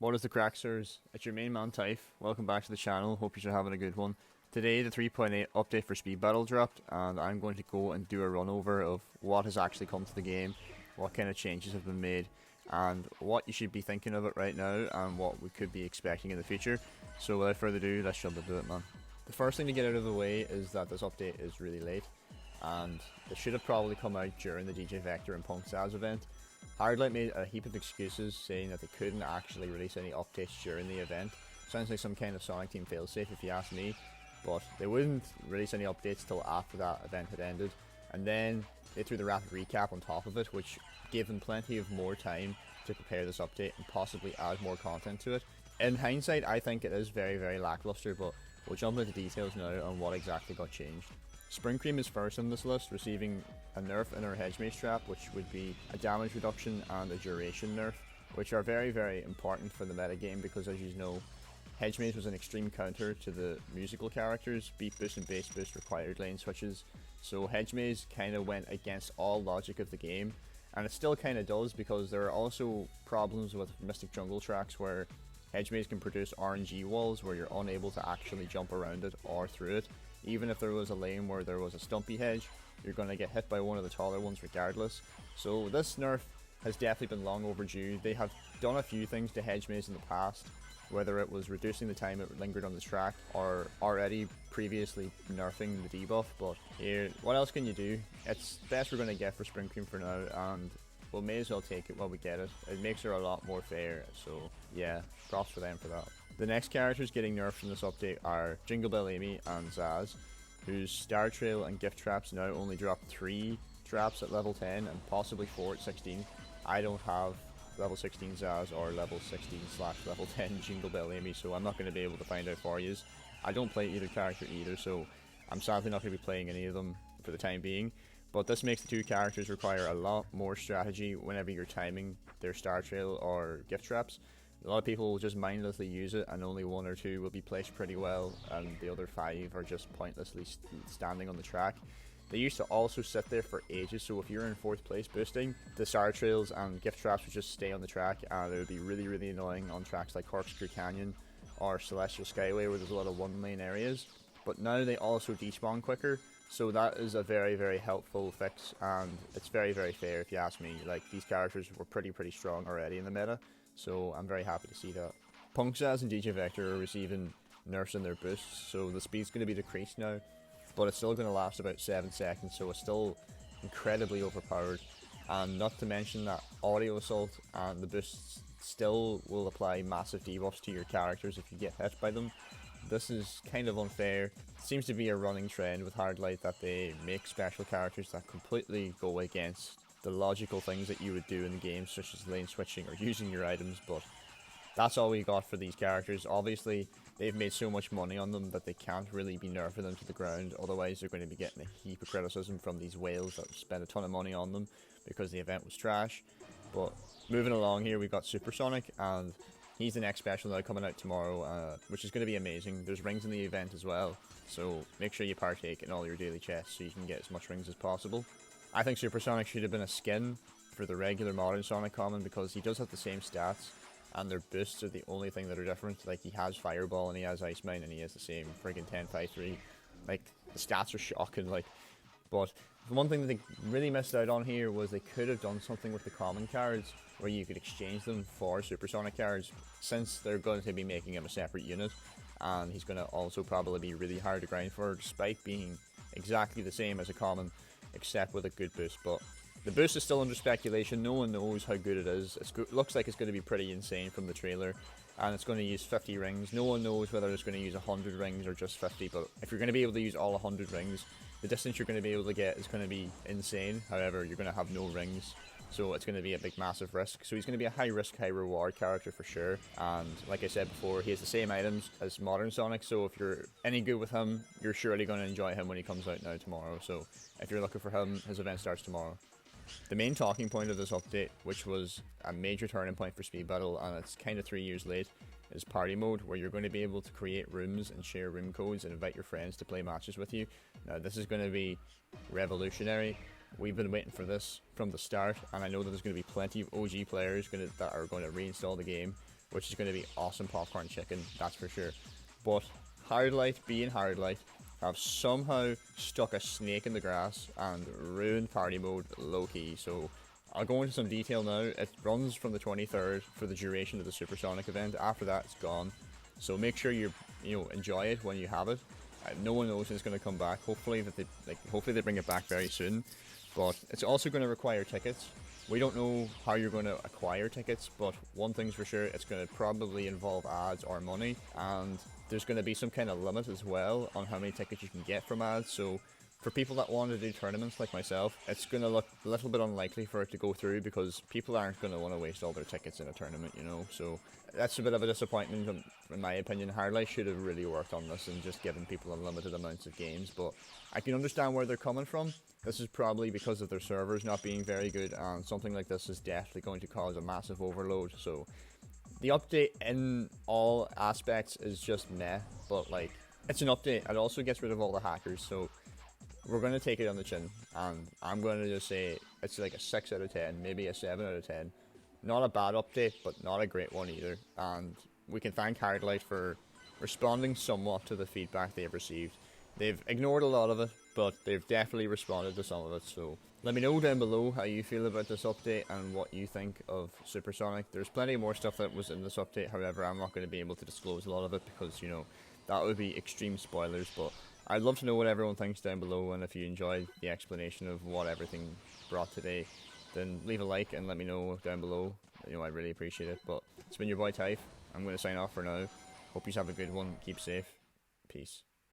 What is the crack, sirs? It's your main man Typho. Welcome back to the channel. Hope you're having a good one. Today, the 3.8 update for Speed Battle dropped, and I'm going to go and do a run over of what has actually come to the game, what kind of changes have been made, and what you should be thinking of it right now, and what we could be expecting in the future. So without further ado, let's jump into it, man. The first thing to get out of the way is that this update is really late, and it should have probably come out during the DJ Vector and Punk Zaz event. Hardlight made a heap of excuses saying that they couldn't actually release any updates during the event. Sounds like some kind of Sonic Team failsafe if you ask me, but they wouldn't release any updates till after that event had ended, and then they threw the rapid recap on top of it, which gave them plenty of more time to prepare this update and possibly add more content to it. In hindsight, I think it is very lackluster, but we'll jump into details now on what exactly got changed. Spring Cream is first on this list, receiving a nerf in her Hedge Maze trap, which would be a damage reduction and a duration nerf, which are very important for the metagame because, as you know, Hedge Maze was an extreme counter to the musical characters. Beat boost and bass boost required lane switches, so Hedge Maze kind of went against all logic of the game, and it still kind of does because there are also problems with Mystic Jungle tracks where Hedge Maze can produce RNG walls where you're unable to actually jump around it or through it. Even if there was a lane where there was a stumpy hedge, you're going to get hit by one of the taller ones regardless. So this nerf has definitely been long overdue. They have done a few things to Hedge Maze in the past, whether it was reducing the time it lingered on the track or already previously nerfing the debuff, but here, what else can you do? It's the best we're going to get for Spring Cream for now, and we may as well take it while we get it. It makes her a lot more fair, so yeah, props for them for that. The next characters getting nerfed from this update are Jingle Bell Amy and Zaz, whose Star Trail and Gift Traps now only drop 3 traps at level 10 and possibly 4 at 16. I don't have level 16 Zaz or level 16/level 10 Jingle Bell Amy, so I'm not going to be able to find out for you. I don't play either character either, so I'm sadly not going to be playing any of them for the time being. But this makes the two characters require a lot more strategy whenever you're timing their Star Trail or Gift Traps. A lot of people will just mindlessly use it and only 1 or 2 will be placed pretty well, and the other 5 are just pointlessly standing on the track. They used to also sit there for ages, so if you're in 4th place boosting, the Star Trails and Gift Traps would just stay on the track, and it would be really annoying on tracks like Corkscrew Canyon or Celestial Skyway where there's a lot of 1-lane areas. But now they also despawn quicker, so that is a very helpful fix, and it's very fair if you ask me. Like, these characters were pretty strong already in the meta, so I'm very happy to see that. Punk Zaz and DJ Vector are receiving nerfs in their boosts, so the speed's going to be decreased now, but it's still going to last about 7 seconds, so it's still incredibly overpowered. And not to mention that audio assault and the boosts still will apply massive debuffs to your characters if you get hit by them. This is kind of unfair. It seems to be a running trend with Hardlight that they make special characters that completely go against the logical things that you would do in the game, such as lane switching or using your items, but that's all we got for these characters. Obviously, they've made so much money on them that they can't really be nerfing them to the ground, otherwise they're going to be getting a heap of criticism from these whales that spent a ton of money on them because the event was trash. But moving along here, we've got Supersonic, and he's the next special now coming out tomorrow, which is going to be amazing. There's rings in the event as well, so make sure you partake in all your daily chests so you can get as much rings as possible. I think Supersonic should have been a skin for the regular modern Sonic common because he does have the same stats, and their boosts are the only thing that are different. Like, he has Fireball and he has Ice Mine and he has the same friggin' 10-5-3. Like, the stats are shocking, like. But the one thing that they really missed out on here was they could have done something with the common cards where you could exchange them for Supersonic cards, since they're going to be making him a separate unit, and he's going to also probably be really hard to grind for despite being exactly the same as a common except with a good boost. But the boost is still under speculation. No one knows how good it is. It looks like it's going to be pretty insane from the trailer, and it's going to use 50 rings. No one knows whether it's going to use 100 rings or just 50, but if you're going to be able to use all 100 rings, the distance you're going to be able to get is going to be insane. However, you're going to have no rings, so it's going to be a big massive risk. So he's going to be a high risk, high reward character for sure, and like I said before, he has the same items as modern Sonic, so if you're any good with him, you're surely going to enjoy him when he comes out now tomorrow. So if you're looking for him, his event starts tomorrow. The main talking point of this update, which was a major turning point for Speed Battle, and it's kind of 3 years late, is party mode, where you're going to be able to create rooms and share room codes and invite your friends to play matches with you. Now, this is going to be revolutionary. We've been waiting for this from the start, and I know that there's going to be plenty of OG players that are going to reinstall the game which is going to be awesome popcorn chicken, that's for sure. But Hardlight, being Hardlight, have somehow stuck a snake in the grass and ruined party mode low-key. So I'll go into some detail now. It runs from the 23rd for the duration of the Supersonic event. After that, it's gone. So make sure you enjoy it when you have it. No one knows when it's going to come back. Hopefully they bring it back very soon. But it's also going to require tickets. We don't know how you're going to acquire tickets, but one thing's for sure, it's going to probably involve ads or money, and there's going to be some kind of limit as well on how many tickets you can get from ads. So for people that want to do tournaments like myself, it's going to look a little bit unlikely for it to go through because people aren't going to want to waste all their tickets in a tournament, So that's a bit of a disappointment in my opinion. Hardlight should have really worked on this and just given people unlimited amounts of games, but I can understand where they're coming from. This is probably because of their servers not being very good, and something like this is definitely going to cause a massive overload. So the update in all aspects is just meh, but like, it's an update. It also gets rid of all the hackers, so we're going to take it on the chin, and I'm going to just say it's like a 6 out of 10, maybe a 7 out of 10. Not a bad update, but not a great one either, and we can thank Hardlight for responding somewhat to the feedback they've received. They've ignored a lot of it, but they've definitely responded to some of it, so let me know down below how you feel about this update and what you think of Supersonic. There's plenty more stuff that was in this update, however I'm not going to be able to disclose a lot of it because, that would be extreme spoilers, but I'd love to know what everyone thinks down below, and if you enjoyed the explanation of what everything brought today, then leave a like and let me know down below. I really appreciate it, but it's been your boy Typho. I'm going to sign off for now. Hope you have a good one. Keep safe. Peace.